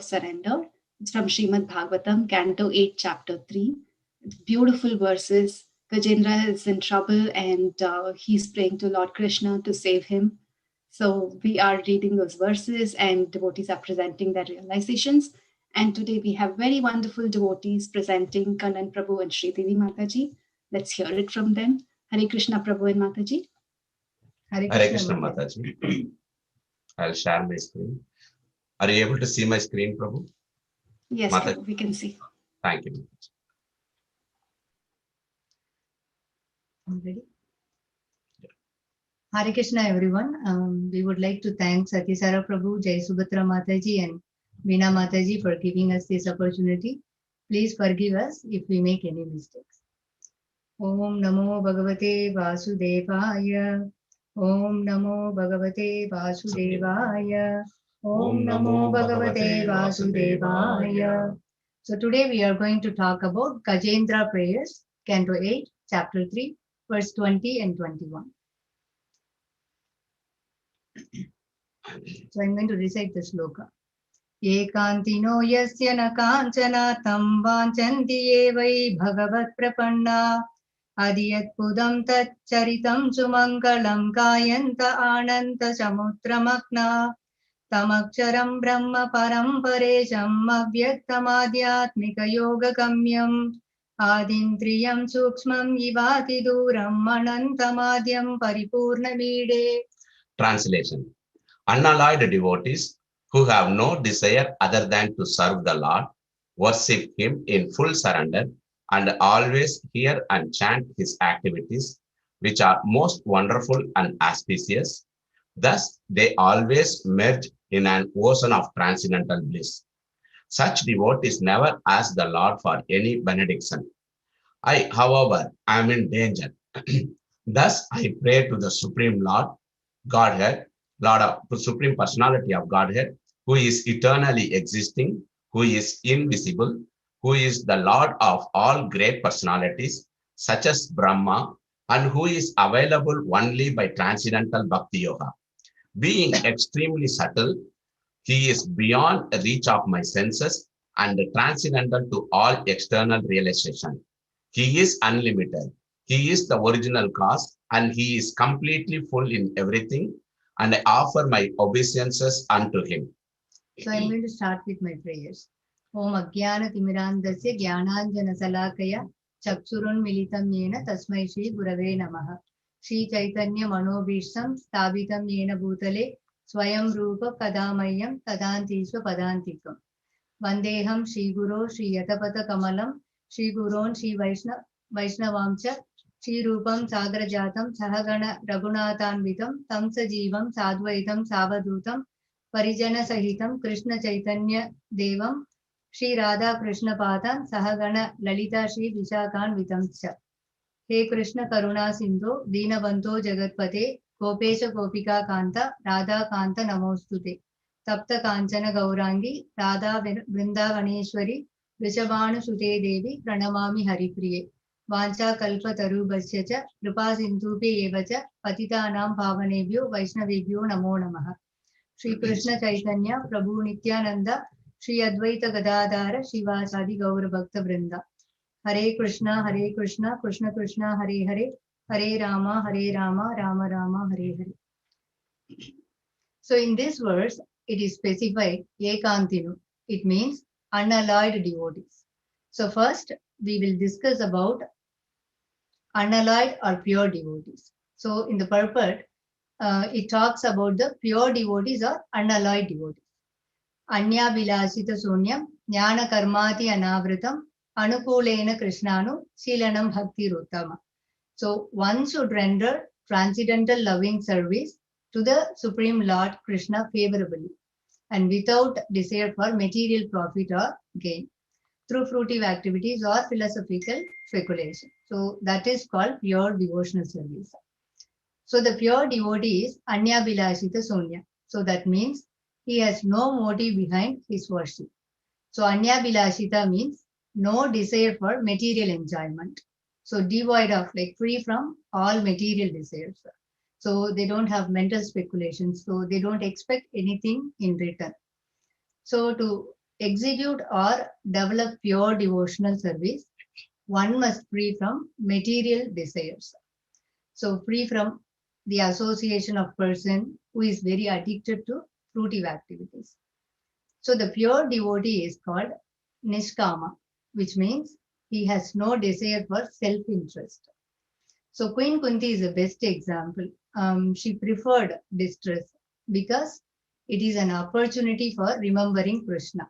Surrender. It's from Srimad Bhagavatam, Canto 8, Chapter 3. It's beautiful verses. Gajendra is in trouble and he's praying to Lord Krishna to save him. So we are reading those verses and devotees are presenting their realizations. And today we have very wonderful devotees presenting Kannan Prabhu and Sreedevi Mataji. Let's hear it from them. Hare Krishna Prabhu and Mataji. Hare Krishna Mataji. I'll share my screen. Are you able to see my screen, Prabhu? Yes, Prabhu, we can see. Thank you. I'm ready. Hare Krishna, everyone. We would like to thank Satisara Prabhu, Jai Subhatra Mataji, and Veena Mataji for giving us this opportunity. Please forgive us if we make any mistakes. Om Namo Bhagavate Vasudevaya. Om Namo Bhagavate Vasudevaya. Om Namo Bhagavate Vasudevaya. So today we are going to talk about Gajendra prayers, Canto 8, Chapter 3, verse 20 and 21. So I'm going to recite the sloka. Ekantino yasya na kanchana tam vanchanti ye vai bhagavat prapanna adiyat pudam tat charitam sumangalam kayanta ananta samutramakna tamaksharam brahma param paresham avyaktamadhyatmika yoga kamyam adintriyam sukshmam ivati duram anantamadhyam paripurnamide. Translation. Unalloyed devotees who have no desire other than to serve the Lord, worship Him in full surrender, and always hear and chant His activities, which are most wonderful and auspicious. Thus, they always merge in an ocean of transcendental bliss. Such devotees never ask the Lord for any benediction. I, however, am in danger. Thus, I pray to the Supreme Lord, Godhead, Lord of the Supreme Personality of Godhead, who is eternally existing, who is invisible, who is the Lord of all great personalities, such as Brahma, and who is available only by transcendental Bhakti Yoga. Being extremely subtle, He is beyond reach of my senses and transcendental to all external realization. He is unlimited. He is the original cause and He is completely full in everything, and I offer my obeisances unto Him. So I'm going to start with my prayers. Om Ajnana Timirandasya Jnananjana Salakaya Chaksurun Militam Yena Tasmai Shri Gurave Namaha. Shri Chaitanya Manobhishtam Sthavitam Yena Bhutale Swayam Rupa Kadamayam Tadantisva Padantikam. Vandeham Shri Guru Shri Yatapata Kamalam Shri Gurun Shri Vaishnavamcha Shri Rupam Sagrajatam Sahagana Raghunathanvitam Tamsa Jivam Sadvaitam Savadutam Parijana Sahitam Krishna Chaitanya Devam Shri Radha Krishna Padan Sahagana Lalita Shri Vishakan Vitamcha. He Krishna Karuna Sindhu Deenabanto Jagatpate Gopesha Gopika Kanta Radha Kanta Namostute Tapta Kanchana Gaurangi Radha Vrindavaneshwari Vishabhanu Sute Devi Pranamami Haripriye Vancha Kalpa Tarubhasya Cha Kripa Sindhupe Evacha Patitanam Pavanebhyo Vaishnavebhyo Namo Namaha. Shri Krishna Chaitanya Prabhu Nityananda Shri Advaita Gadadhara Shivasadi Gaura Bhakta Vrinda. Hare Krishna, Krishna Krishna, Hare Hare, Hare Rama, Rama Rama, Hare Hare. So in this verse, it is specified Ekantinu. It means unalloyed devotees. So first, we will discuss about unalloyed or pure devotees. So in the purport, it talks about the pure devotees or unalloyed devotees. Anya Vilasita Sunyam, Jnana Karmati Anavritam, Anukulena Krishnanu, Silanam Bhakti Ruttama. So one should render transcendental loving service to the Supreme Lord Krishna favorably and without desire for material profit or gain through fruitive activities or philosophical speculation. So that is called pure devotional service. So the pure devotee is Anya Bilashita Sonya. So that means he has no motive behind his worship. So Anya Bilashita means no desire for material enjoyment. So devoid of, like, free from all material desires. So they don't have mental speculations. So they don't expect anything in return. So to execute or develop pure devotional service, one must free from material desires. So free from the association of person who is very addicted to fruitive activities. So the pure devotee is called Nishkama, which means he has no desire for self-interest. So Queen Kunti is the best example. She preferred distress because it is an opportunity for remembering Krishna.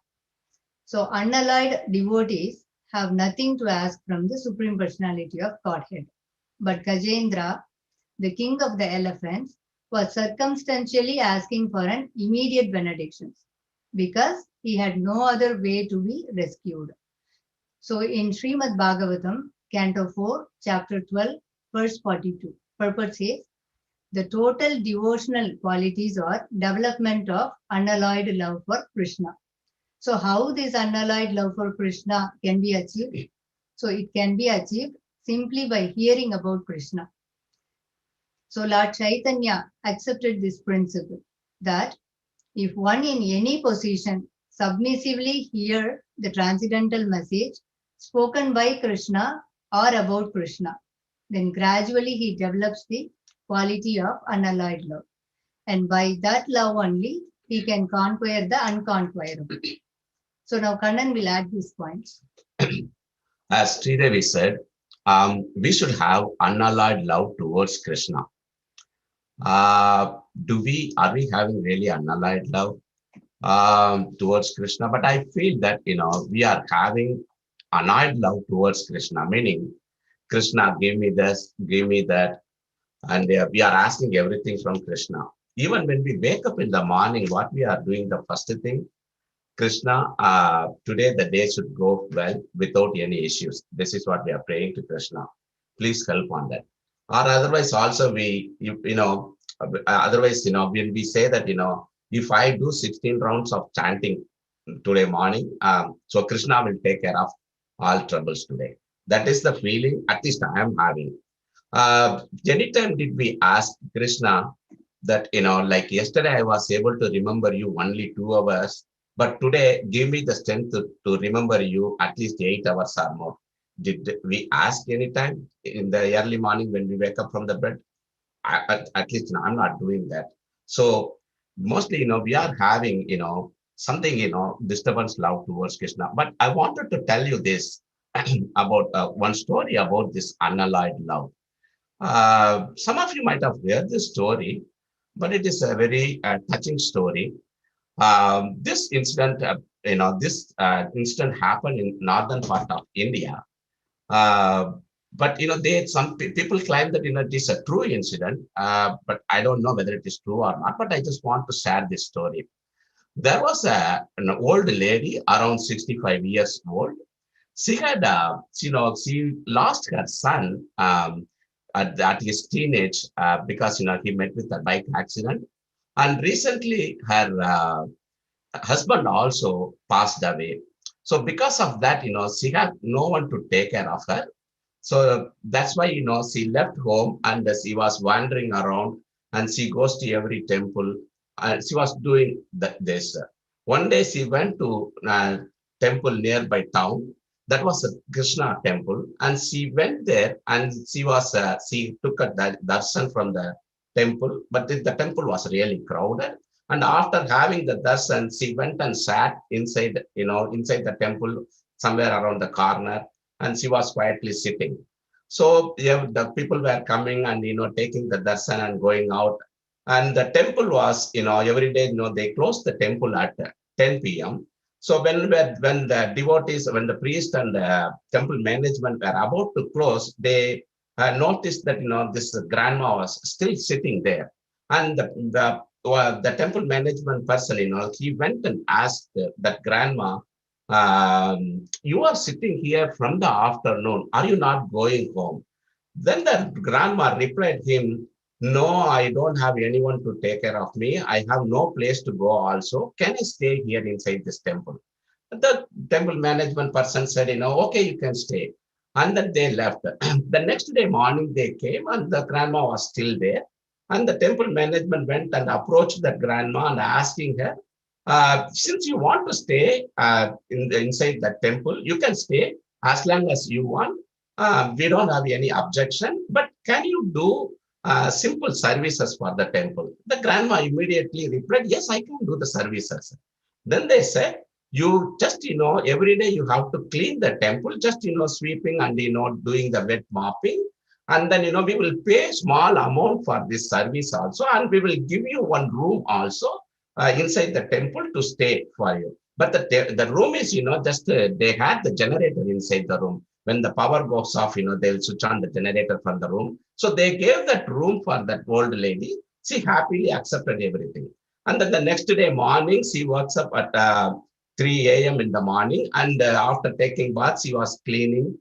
So unalloyed devotees have nothing to ask from the Supreme Personality of Godhead. But Gajendra, the king of the elephants, was circumstantially asking for an immediate benediction because he had no other way to be rescued. So in Srimad Bhagavatam, Canto 4, Chapter 12, verse 42, purport says, the total devotional qualities are development of unalloyed love for Krishna. So how this unalloyed love for Krishna can be achieved? So it can be achieved simply by hearing about Krishna. So Lord Chaitanya accepted this principle that if one in any position submissively hear the transcendental message spoken by Krishna or about Krishna, then gradually he develops the quality of unalloyed love. And by that love only, he can conquer the unconquerable. So now Kannan will add these points. As Sreedevi said, we should have unalloyed love towards Krishna. Are we having really unalloyed love towards Krishna? But I feel that, we are having annoyed love towards Krishna, meaning Krishna, give me this, give me that. And we are asking everything from Krishna. Even when we wake up in the morning, what we are doing, the first thing, Krishna, today the day should go well without any issues. This is what we are praying to Krishna. Please help on that. Or otherwise, also otherwise, when we say that, if I do 16 rounds of chanting today morning, so Krishna will take care of all troubles today. That is the feeling, at least I am having. Anytime did we ask Krishna that, like yesterday I was able to remember you only 2 hours, but today give me the strength to remember you at least 8 hours or more. Did we ask anytime in the early morning when we wake up from the bed? At least I'm not doing that. So mostly, we are having, something, disturbance love towards Krishna. But I wanted to tell you this about one story about this unalloyed love. Some of you might have heard this story, but it is a very touching story. This incident, incident happened in northern part of India. But some people claim that it is a true incident, but I don't know whether it is true or not. But I just want to share this story. There was an old lady around 65 years old. She had, she lost her son at his teenage because he met with a bike accident, and recently her husband also passed away. So because of that, she had no one to take care of her. So that's why, she left home and she was wandering around and she goes to every temple and she was doing this. One day she went to a temple nearby town. That was a Krishna temple. And she went there and she took a darshan from the temple, but the temple was really crowded. And after having the darshan, she went and sat inside, inside the temple, somewhere around the corner, and she was quietly sitting. So yeah, the people were coming and taking the darshan and going out. And the temple was, every day, they closed the temple at 10 p.m. So when the devotees, when the priest and the temple management were about to close, they noticed that this grandma was still sitting there, and the temple management person, he went and asked that grandma, you are sitting here from the afternoon. Are you not going home? Then the grandma replied him, no, I don't have anyone to take care of me. I have no place to go also. Can I stay here inside this temple? The temple management person said, okay, you can stay. And then they left. The next day morning they came and the grandma was still there. And the temple management went and approached that grandma and asking her, Since you want to stay inside the temple, you can stay as long as you want. We don't have any objection, but can you do simple services for the temple? The grandma immediately replied, yes, I can do the services. Then they said, you just, every day you have to clean the temple, just, sweeping and, doing the wet mopping. And then, we will pay small amount for this service also, and we will give you one room also inside the temple to stay for you. But the room is, just they had the generator inside the room. When the power goes off, they'll switch on the generator for the room. So they gave that room for that old lady. She happily accepted everything. And then the next day morning, she wakes up at 3 a.m. in the morning. And after taking bath, she was cleaning,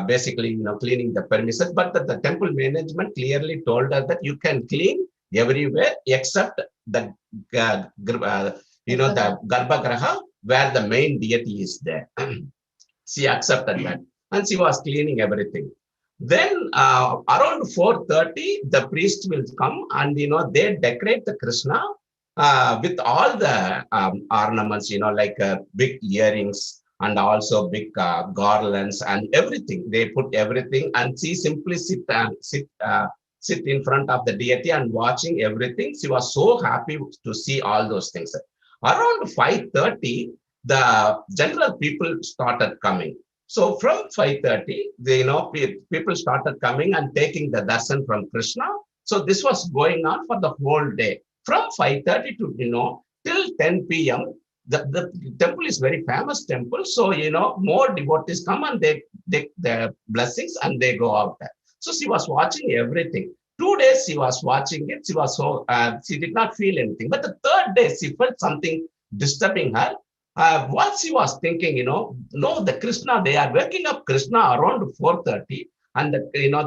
basically, cleaning the premises. But the temple management clearly told her that you can clean everywhere except the the Garbhagraha where the main deity is there. She accepted that, and she was cleaning everything. Then around 4:30, the priest will come, and they decorate the Krishna with all the ornaments, like big earrings and also big garlands and everything. They put everything, and she simply sit in front of the deity and watching everything. She was so happy to see all those things. Around 5:30, the general people started coming. So from 5:30, people started coming and taking the darshan from Krishna. So this was going on for the whole day. From 5:30 to, till 10 p.m., the temple is very famous temple. So, more devotees come and they take their blessings and they go out there. So she was watching everything. 2 days she was watching it. She was she did not feel anything. But the third day she felt something disturbing her. What she was thinking, no, the Krishna, they are waking up Krishna around 4:30, and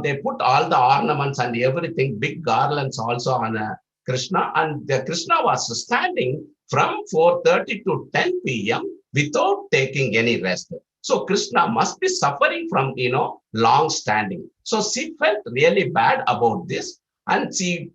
they put all the ornaments and everything, big garlands also on Krishna, and the Krishna was standing from 4:30 to 10 p.m. without taking any rest. So Krishna must be suffering from, long standing. So she felt really bad about this, and she,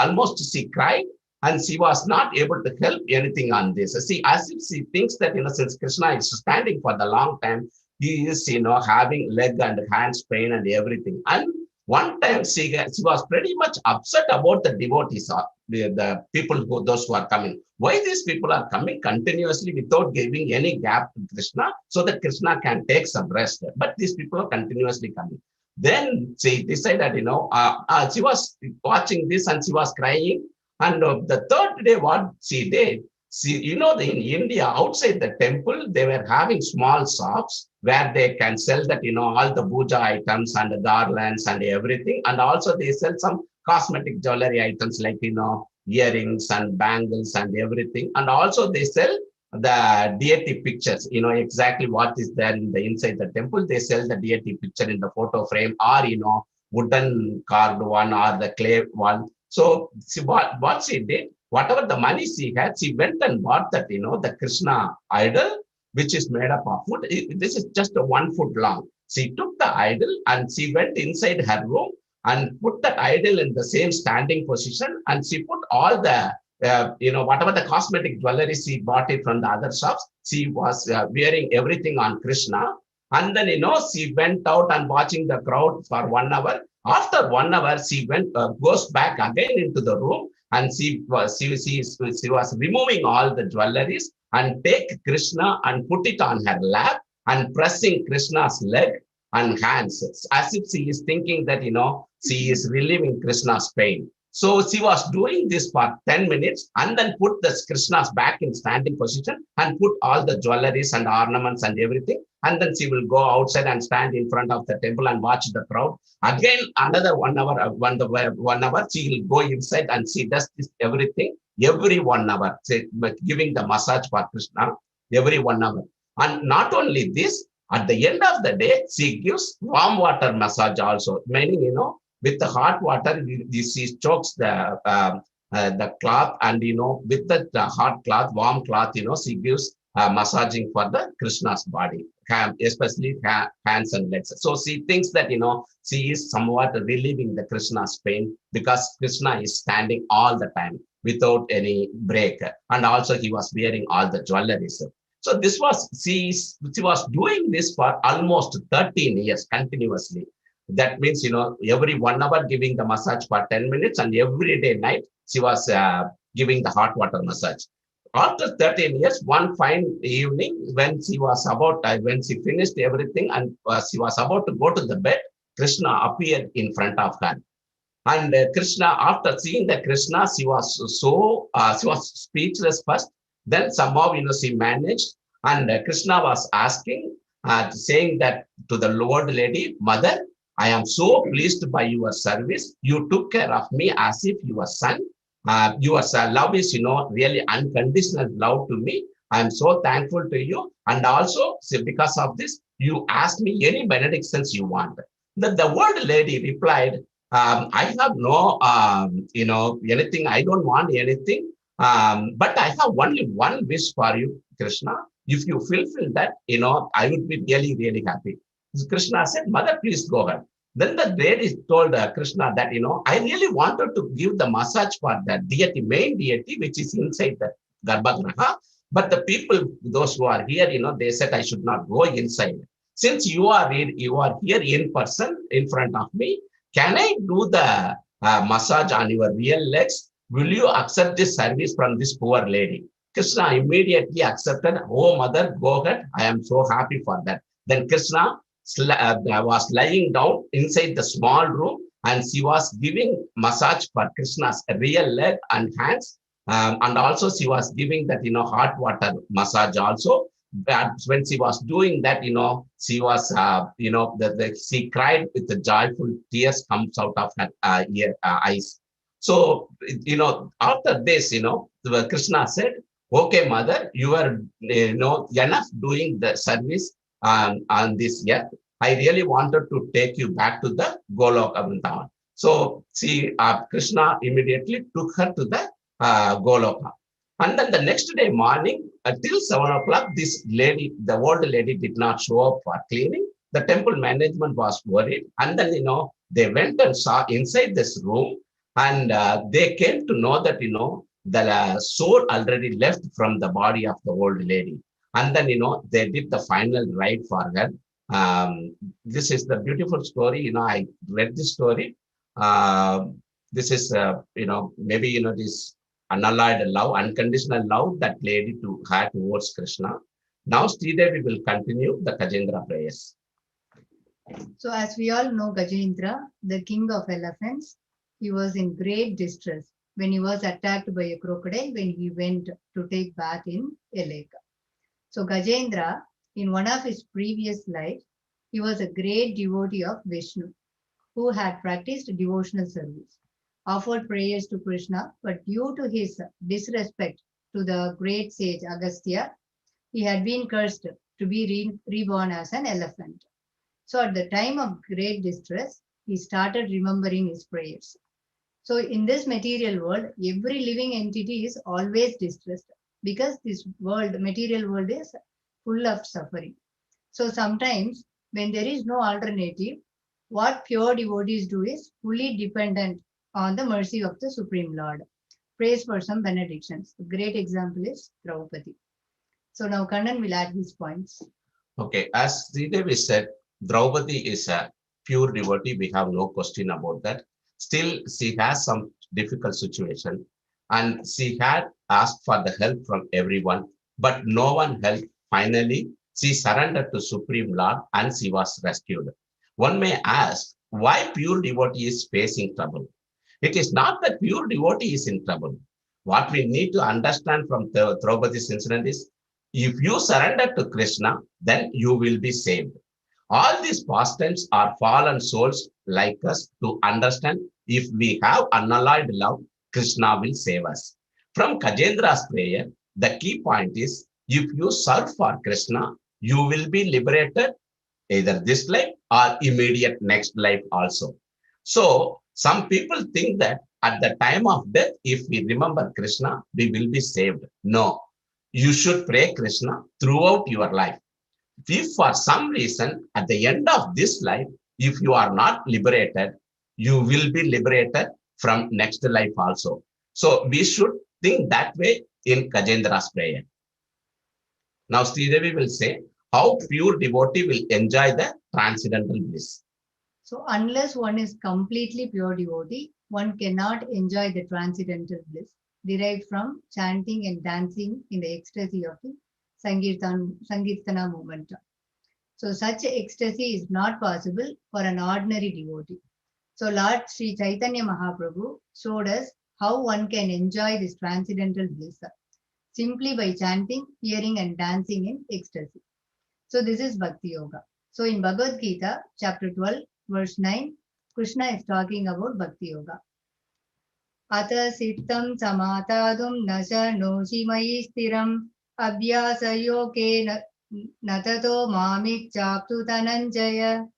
almost she cried, and she was not able to help anything on this. See, as if she thinks that, since Krishna is standing for the long time, he is, having leg and hands pain and everything. And one time she was pretty much upset about the devotees, the people those who are coming. Why these people are coming continuously without giving any gap to Krishna so that Krishna can take some rest? But these people are continuously coming. Then she decided, she was watching this and she was crying. And the third day, what she did, in India, outside the temple, they were having small shops where they can sell that, all the puja items and the garlands and everything. And also they sell some cosmetic jewelry items like, earrings and bangles and everything. And also they sell the deity pictures, exactly what is there in the inside the temple. They sell the deity picture in the photo frame or, wooden carved one or the clay one. So what she did, whatever the money she had, she went and bought that, the Krishna idol, which is made up of wood. This is just 1 foot long. She took the idol and she went inside her room and put that idol in the same standing position. And she put all the, whatever the cosmetic jewelry she bought it from the other shops, she was wearing everything on Krishna. And then, she went out and watching the crowd for 1 hour. After 1 hour, she goes back again into the room, and she was removing all the jewelries and take Krishna and put it on her lap and pressing Krishna's leg and hands as if she is thinking that, she is relieving Krishna's pain. So she was doing this for 10 minutes and then put the Krishna's back in standing position and put all the jewelries and ornaments and everything. And then she will go outside and stand in front of the temple and watch the crowd. Again, another 1 hour, 1 hour, she will go inside and she does this everything every 1 hour, giving the massage for Krishna every 1 hour. And not only this, at the end of the day, she gives warm water massage also, meaning, with the hot water, she chokes the cloth, and with the hot cloth, warm cloth, she gives massaging for the Krishna's body, especially hands and legs. So she thinks that she is somewhat relieving the Krishna's pain because Krishna is standing all the time. without any break. And also he was wearing all the jewelries. So this was, she was doing this for almost 13 years continuously. That means, every 1 hour giving the massage for 10 minutes, and every day night she was giving the hot water massage. After 13 years, one fine evening, when when she finished everything and she was about to go to the bed, Krishna appeared in front of her. And Krishna, after seeing the Krishna, she was speechless first. Then somehow, she managed. And Krishna was asking, saying that to the Lord lady, Mother, I am so pleased by your service. You took care of me as if you were son. Your love is, really unconditional love to me. I am so thankful to you. And also, because of this, you asked me any benedictions you want. The old lady replied, I have no, anything. I don't want anything. But I have only one wish for you, Krishna. If you fulfill that, I would be really, really happy. Krishna said, Mother, please go ahead. Then the lady told Krishna that, I really wanted to give the massage for the deity, main deity, which is inside the Garbhagriha. But the people, those who are here, they said I should not go inside. Since you are here in person in front of me, can I do the massage on your real legs? Will you accept this service from this poor lady? Krishna immediately accepted. Oh, Mother, go ahead. I am so happy for that. Then Krishna was lying down inside the small room, and she was giving massage for Krishna's real leg and hands. And also she was giving that, hot water massage also. But when she was doing that, she was, she cried with the joyful tears comes out of her eyes. So, after this, Krishna said, okay, Mother, you are, enough doing the service on this earth. I really wanted to take you back to the Goloka Vrindavan. So, Krishna immediately took her to the Goloka. And then the next day morning, until 7 o'clock, this lady, the old lady, did not show up for cleaning. The temple management was worried. And then, they went and saw inside this room, and they came to know that, the soul already left from the body of the old lady. And then, they did the final rite for her. This is the beautiful story. I read this story. This is, maybe, this unalloyed love, unconditional love that lady had towards Krishna. Now, Sreedevi will continue the Gajendra prayers. So, as we all know, Gajendra, the king of elephants, he was in great distress when he was attacked by a crocodile when he went to take bath in a lake. So, Gajendra, in one of his previous lives, he was a great devotee of Vishnu who had practiced devotional service, offered prayers to Krishna, but due to his disrespect to the great sage Agastya, he had been cursed to be reborn as an elephant. So at the time of great distress, he started remembering his prayers. So in this material world, every living entity is always distressed because this world, material world, is full of suffering. So sometimes when there is no alternative, what pure devotees do is fully dependent on the mercy of the Supreme Lord. Praise for some benedictions. A great example is Draupadi. So now Kannan will add his points. Okay, as Sreedevi said, Draupadi is a pure devotee. We have no question about that. Still, she has some difficult situation, and she had asked for the help from everyone, but no one helped. Finally, she surrendered to Supreme Lord and she was rescued. One may ask, why pure devotee is facing trouble? It is not that pure devotee is in trouble. What we need to understand from the Draupadi's incident is, if you surrender to Krishna, then you will be saved. All these past tense are fallen souls like us to understand, if we have unalloyed love, Krishna will save us. From Gajendra's prayer, the key point is, if you serve for Krishna, you will be liberated either this life or immediate next life also. So some people think that at the time of death, if we remember Krishna, we will be saved. No, you should pray Krishna throughout your life. If for some reason at the end of this life, if you are not liberated, you will be liberated from next life also. So we should think that way in Gajendra's prayer. Now Sridevi will say how pure devotee will enjoy the transcendental bliss. So unless one is completely pure devotee, one cannot enjoy the transcendental bliss derived from chanting and dancing in the ecstasy of the Sankirtana movement. So such ecstasy is not possible for an ordinary devotee. So Lord Sri Chaitanya Mahaprabhu showed us how one can enjoy this transcendental bliss simply by chanting, hearing and dancing in ecstasy. So this is Bhakti Yoga. So in Bhagavad Gita, chapter 12, verse 9, Krishna is talking about Bhakti Yoga. Ata sittam samatadum nasa noshi mayi stiram abhyasa yoke natato mamik chaptu tananjaya.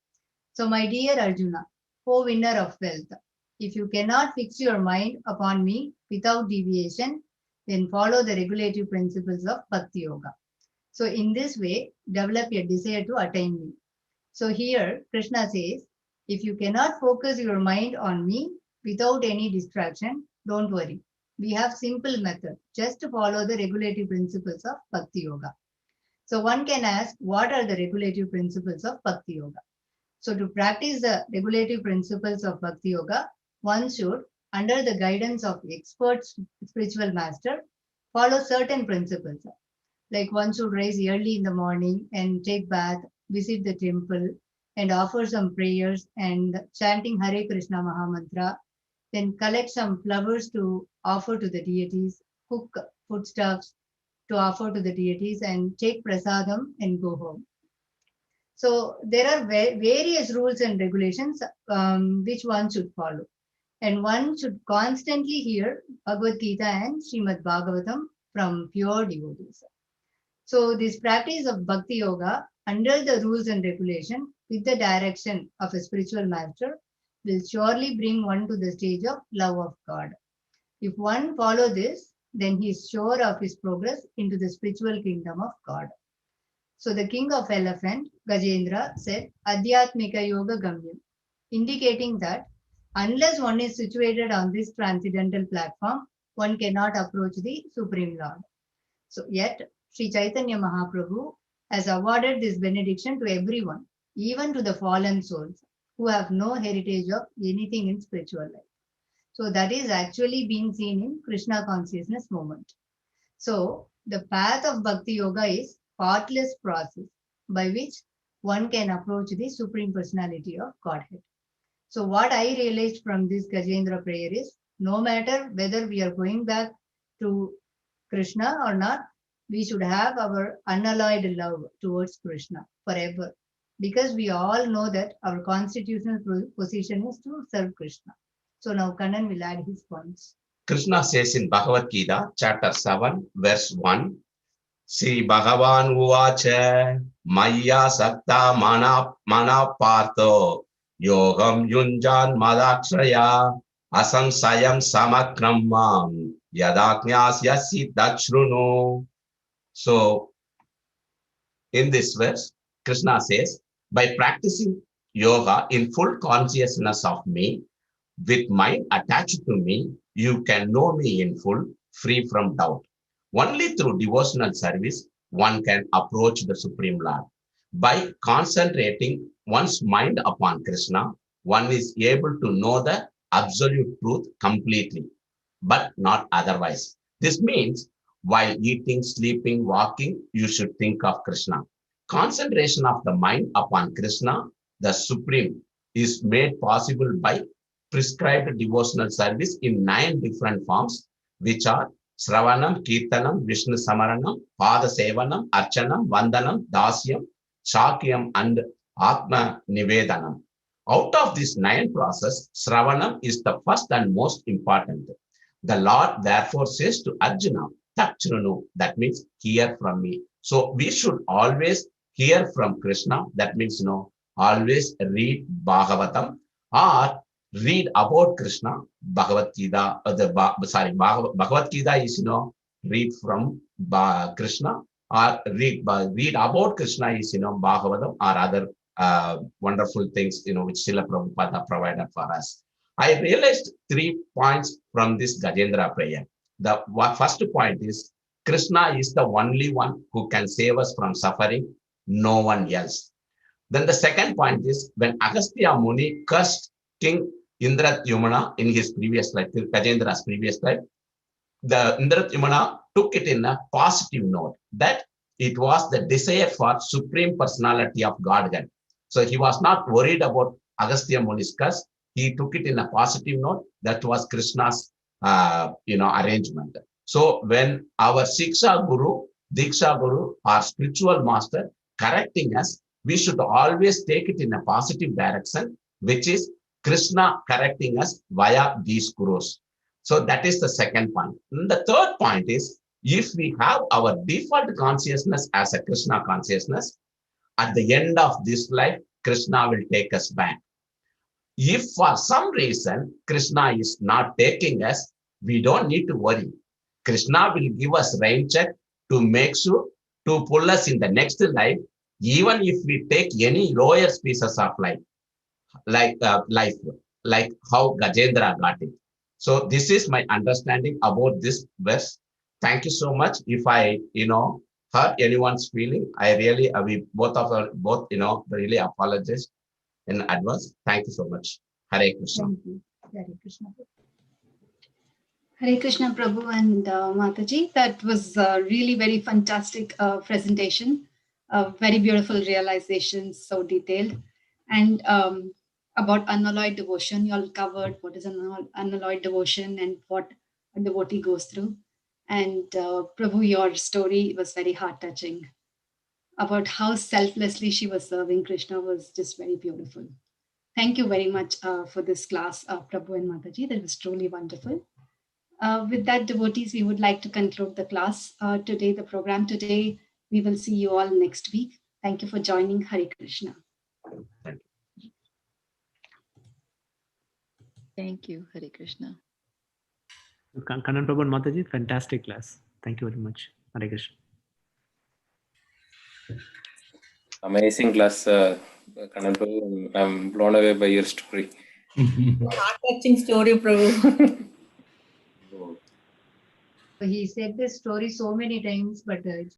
So my dear Arjuna, O winner of wealth, if you cannot fix your mind upon me without deviation, then follow the regulative principles of Bhakti Yoga. So in this way, develop a desire to attain me. So here, Krishna says, if you cannot focus your mind on me without any distraction, don't worry. We have simple method, just to follow the regulative principles of Bhakti Yoga. So one can ask, what are the regulative principles of Bhakti Yoga? So to practice the regulative principles of Bhakti Yoga, one should, under the guidance of expert spiritual master, follow certain principles. Like one should rise early in the morning and take bath, visit the temple and offer some prayers and chanting Hare Krishna Mahamantra, then collect some flowers to offer to the deities, cook foodstuffs to offer to the deities and take prasadam and go home. So there are various rules and regulations which one should follow. And one should constantly hear Bhagavad Gita and Srimad Bhagavatam from pure devotees. So this practice of Bhakti Yoga under the rules and regulation with the direction of a spiritual master will surely bring one to the stage of love of God. If one follow this, then he is sure of his progress into the spiritual kingdom of God. So the king of elephant, Gajendra, said Adhyatmika Yoga Gamyam, indicating that unless one is situated on this transcendental platform, one cannot approach the Supreme Lord. So yet, Sri Chaitanya Mahaprabhu has awarded this benediction to everyone, even to the fallen souls who have no heritage of anything in spiritual life. So that is actually being seen in Krishna consciousness movement. So the path of Bhakti Yoga is pathless process by which one can approach the Supreme Personality of Godhead. So what I realized from this Gajendra prayer is, no matter whether we are going back to Krishna or not, we should have our unalloyed love towards Krishna forever. Because we all know that our constitutional position is to serve Krishna. So now Kannan will add his points. Krishna says in Bhagavad Gita, chapter 7, verse 1, Sri Bhagavan Uvacha Maya Sakta Mana Partho Yogam Yunjan Madakshaya Asamsayam Samakramam Yadaknyas Yasi Dachruno. So, in this verse, Krishna says, by practicing yoga in full consciousness of me, with mind attached to me, you can know me in full, free from doubt. Only through devotional service, one can approach the Supreme Lord. By concentrating one's mind upon Krishna, one is able to know the absolute truth completely, but not otherwise. This means while eating, sleeping, walking, you should think of Krishna. Concentration of the mind upon Krishna, the Supreme, is made possible by prescribed devotional service in 9 different forms, which are Sravanam, Kirtanam, Vishnu Samaranam, Pada Sevanam, Archanam, Vandanam, Dasyam, Shakyam, and Atma Nivedanam. Out of these 9 processes, Sravanam is the first and most important. The Lord therefore says to Arjuna, Tachrunu, that means hear from me. So we should always hear from Krishna, that means always read Bhagavatam or read about Krishna, Bhagavad Gita, Bhagavad Gita is, read from Krishna, or read about Krishna is, Bhagavatam or other wonderful things, which Srila Prabhupada provided for us. I realized 3 points from this Gajendra prayer. The first point is Krishna is the only one who can save us from suffering, no one else. Then the second point is when Agastya Muni cursed King Indradyumna in his previous life, Gajendra's previous life, the Indradyumna took it in a positive note that it was the desire for Supreme Personality of Godhead. So he was not worried about Agastya Muni's curse. He took it in a positive note. That was Krishna's arrangement. So when our Siksha Guru, Diksha Guru, our spiritual master correcting us, we should always take it in a positive direction, which is Krishna correcting us via these gurus. So that is the second point. And the third point is, if we have our default consciousness as a Krishna consciousness, at the end of this life, Krishna will take us back. If for some reason Krishna is not taking us, we don't need to worry. Krishna will give us rain check to make sure to pull us in the next life, even if we take any lower species of life, like how Gajendra got it. So this is my understanding about this verse. Thank you so much. If I, hurt anyone's feeling, I really, we both really apologize in advance. Thank you so much. Hare Krishna. Thank you. Hare Krishna. Hare Krishna Prabhu and Mataji. That was really very fantastic presentation. Very beautiful realizations, so detailed. And about unalloyed devotion, you all covered what is unalloyed devotion and what a devotee goes through. And Prabhu, your story was very heart-touching. About how selflessly she was serving Krishna was just very beautiful. Thank you very much for this class, Prabhu and Mataji. That was truly wonderful. With that, devotees, we would like to conclude the class today, the program today. We will see you all next week. Thank you for joining. Hare Krishna. Thank you, Hare Krishna. Kannan Prabhu and Mataji, fantastic class. Thank you very much. Hare Krishna. Amazing class, Kannan Prabhu. I'm blown away by your story. Heart-touching story, Prabhu. He said this story so many times, but